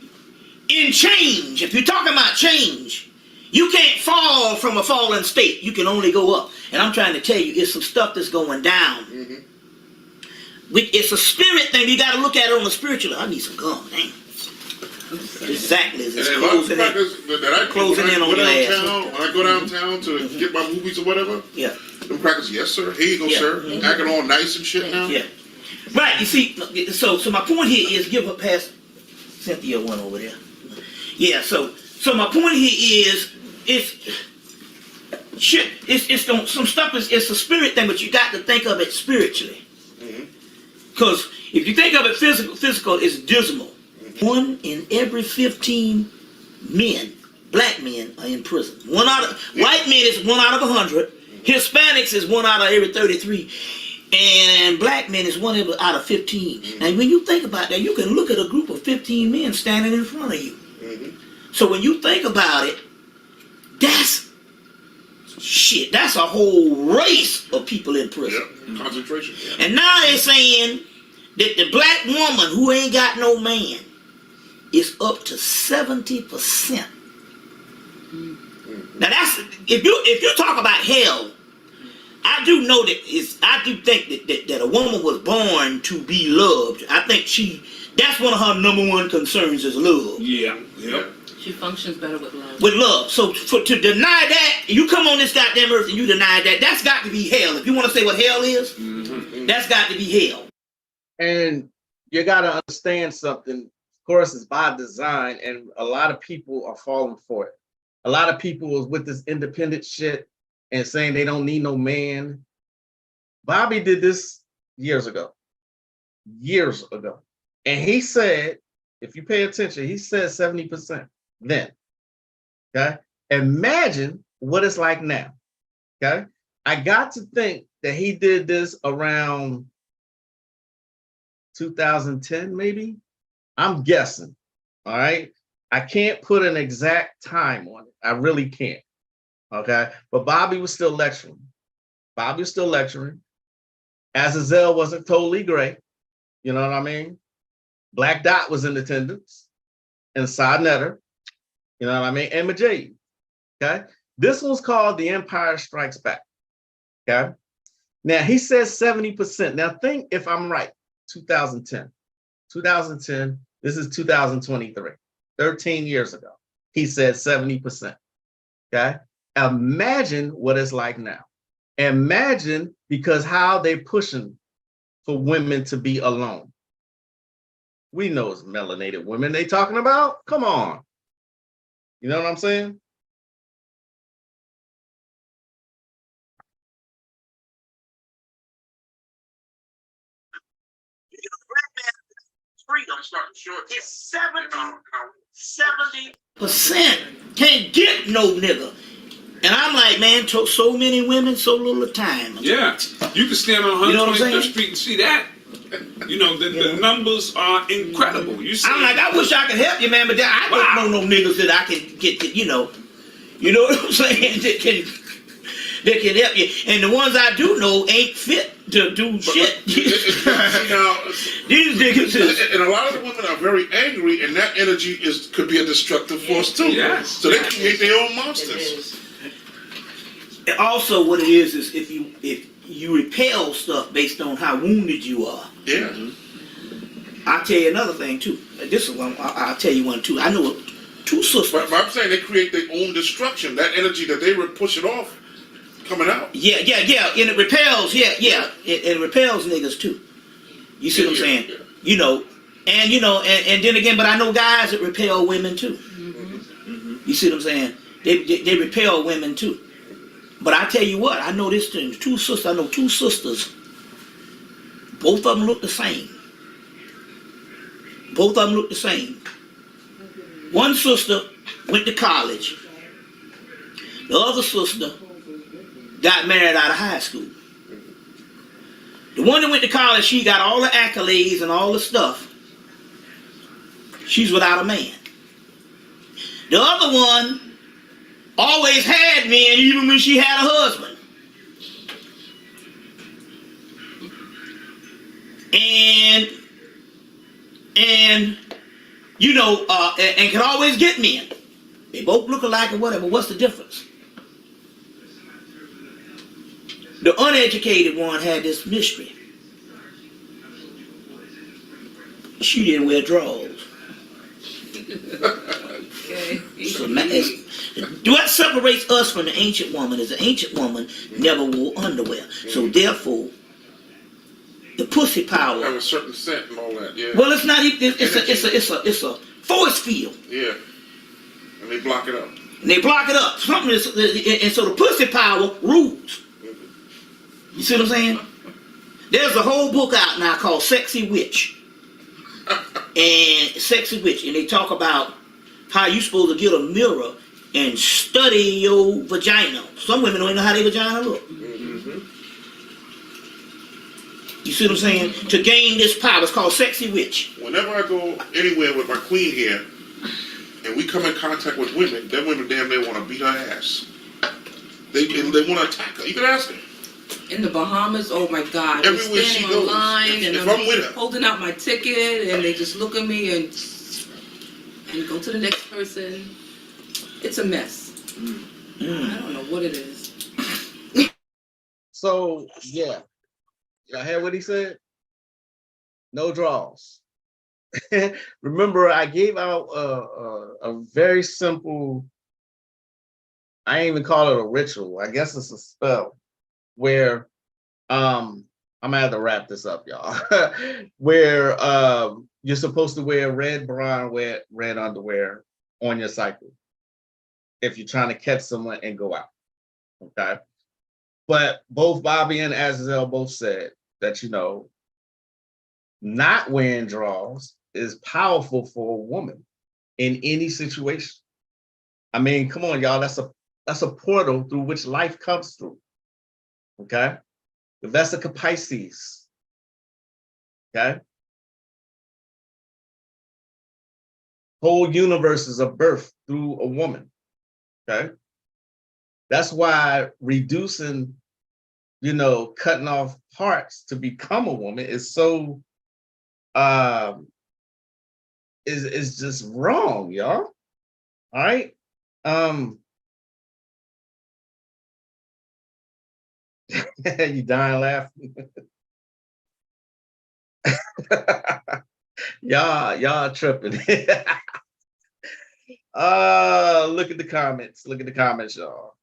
in change, if you're talking about change, you can't fall from a fallen state. You can only go up. And I'm trying to tell you, it's some stuff that's going down. It's a spirit thing. You got to look at it on the spiritual. I need some gum, dang. Exactly. It's closing in on your ass. When I go downtown to get my movies or whatever, yeah. Them crackers, yes sir, here you go, sir. Acting all nice and shit now. Yeah. Right, you see, so my point here is, give her past Cynthia one over there. Yeah, so my point here is shit, some stuff it's a spirit thing, but you got to think of it spiritually. Because if you think of it physical, it's dismal. 1 in every 15 men, black men, are in prison. White men is 1 out of 100. Hispanics is 1 out of every 33. And black men is 1 out of 15. Now, when you think about that, you can look at a group of 15 men standing in front of you. So when you think about it, that's a whole race of people in prison. Yep. Concentration. Yeah. And now they're saying that the black woman who ain't got no man is up to 70%. Now that's if you talk about hell, I do know that I do think that a woman was born to be loved. I think that's one of her number 1 concerns is love. Yeah. Yep. She functions better with love. With love. So to deny that, you come on this goddamn earth and you deny that, that's got to be hell. If you want to say what hell is, that's got to be hell. And you got to understand something. Of course, it's by design, and a lot of people are falling for it. A lot of people was with this independent shit and saying they don't need no man. Bobby did this years ago. And he said, if you pay attention, he said 70% then. Okay. Imagine what it's like now. Okay. I got to think that he did this around 2010, maybe. I'm guessing. All right. I can't put an exact time on it. I really can't. Okay. But Bobby was still lecturing. Azazel wasn't totally gray. You know what I mean? Black Dot was in attendance. And Sa Neter. You know what I mean? And Magick. Okay. This one's called The Empire Strikes Back. Okay. Now he says 70%. Now think if I'm right. 2010. This is 2023. 13 years ago. He said 70%. Okay. Imagine what it's like now. Imagine because how they pushing for women to be alone. We know it's melanated women they talking about. Come on. You know what I'm saying? Freedom is 70% can't get no nigga. And I'm like, man, so many women, so little time. Yeah, you can stand on You know what I'm 125th saying? Street and see that. You know, the numbers are incredible. You see, I'm like, I wish I could help you, man, but I don't know no niggas that I can get to, you know what I'm saying, that can help you. And the ones I do know ain't fit to do shit. These niggas is... And a lot of the women are very angry, and that energy could be a destructive force too. Yes. So they create their own monsters. And also, what it is if you repel stuff based on how wounded you are. Yeah. I'll tell you another thing too. This is one. I'll tell you one too. I know 2 sisters. But I'm saying they create their own destruction. That energy that they were pushing off, coming out. Yeah. And it repels. Yeah. It repels niggas too. You see what I'm saying? Yeah. You know, and then again, but I know guys that repel women too. You see what I'm saying? They repel women too. But I tell you what, I know this thing. 2 sisters. I know 2 sisters. Both of them look the same. One sister went to college. The other sister got married out of high school. The one that went to college, she got all the accolades and all the stuff. She's without a man. The other one always had men even when she had a husband. And you know, and can always get men. They both look alike or whatever. What's the difference? The uneducated one had this mystery. She didn't wear drawers. Okay. So, what separates us from the ancient woman is the ancient woman never wore underwear. So therefore, the pussy power. Have a certain scent and all that. Yeah. Well, it's not. It's a force field. Yeah. And they block it up. And they block it up. Something is, and so the pussy power rules. You see what I'm saying? There's a whole book out now called Sexy Witch. And Sexy Witch. And they talk about how you supposed to get a mirror and study your vagina. Some women don't even know how their vagina look. You see what I'm saying? To gain this power. It's called Sexy Witch. Whenever I go anywhere with my queen here, and we come in contact with women, them women damn near want to beat her ass. They want to attack her. You can ask her. In the Bahamas, oh my God. I'm Everywhere she standing goes, online and if I'm with her. holding out my ticket and they just look at me and go to the next person. It's a mess. I don't know what it is. So yeah, y'all hear what he said? No draws. Remember, I gave out a very simple. I ain't even call it a ritual. I guess it's a spell where I'm gonna have to wrap this up, y'all. Where you're supposed to wear red bra, wear red underwear on your cycle if you're trying to catch someone and go out. Okay. But both Bobby and Azazel both said that, you know, not wearing drawers is powerful for a woman in any situation. I mean, come on, y'all. That's a portal through which life comes through. Okay. The Vesica Pisces. Okay. Whole universe is a birth through a woman. Okay. That's why reducing, you know, cutting off parts to become a woman is so is just wrong, y'all. All right. You dying laughing. y'all tripping. Look at the comments. Look at the comments, y'all.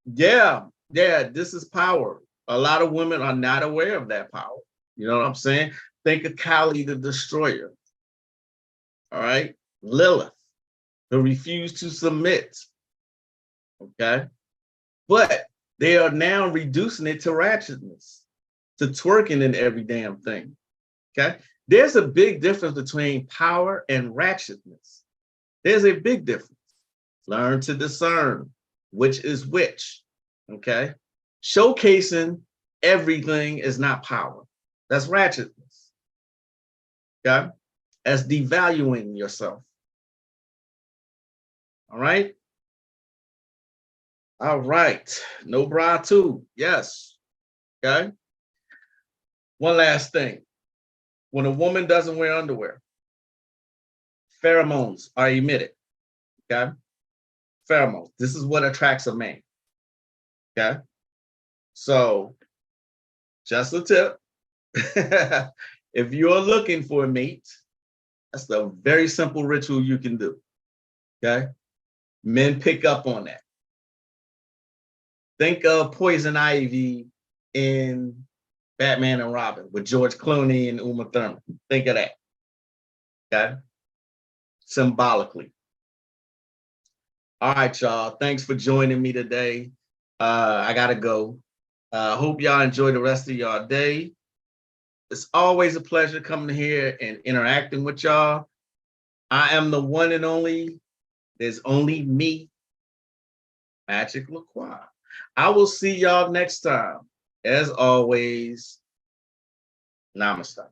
Yeah, this is power. A lot of women are not aware of that power. You know what I'm saying? Think of Kali the Destroyer. All right, Lilith, who refused to submit. Okay, but they are now reducing it to ratchetness, to twerking in every damn thing. Okay, there's a big difference between power and ratchetness. There's a big difference. Learn to discern which is which. Okay, showcasing everything is not power. That's ratchetness. Okay, that's devaluing yourself. All right. All right. No bra too. Yes. Okay. One last thing. When a woman doesn't wear underwear, pheromones are emitted. Okay. Pheromones. This is what attracts a man. Okay. So, just a tip. If you're looking for a mate, that's a very simple ritual you can do. Okay. Men pick up on that. Think of Poison Ivy in Batman and Robin with George Clooney and Uma Thurman. Think of that. Okay. Symbolically. All right, y'all. Thanks for joining me today. I gotta go. Hope y'all enjoy the rest of y'all day. It's always a pleasure coming here and interacting with y'all. I am the one and only. There's only me, Magick LaCroix. I will see y'all next time. As always, namaste.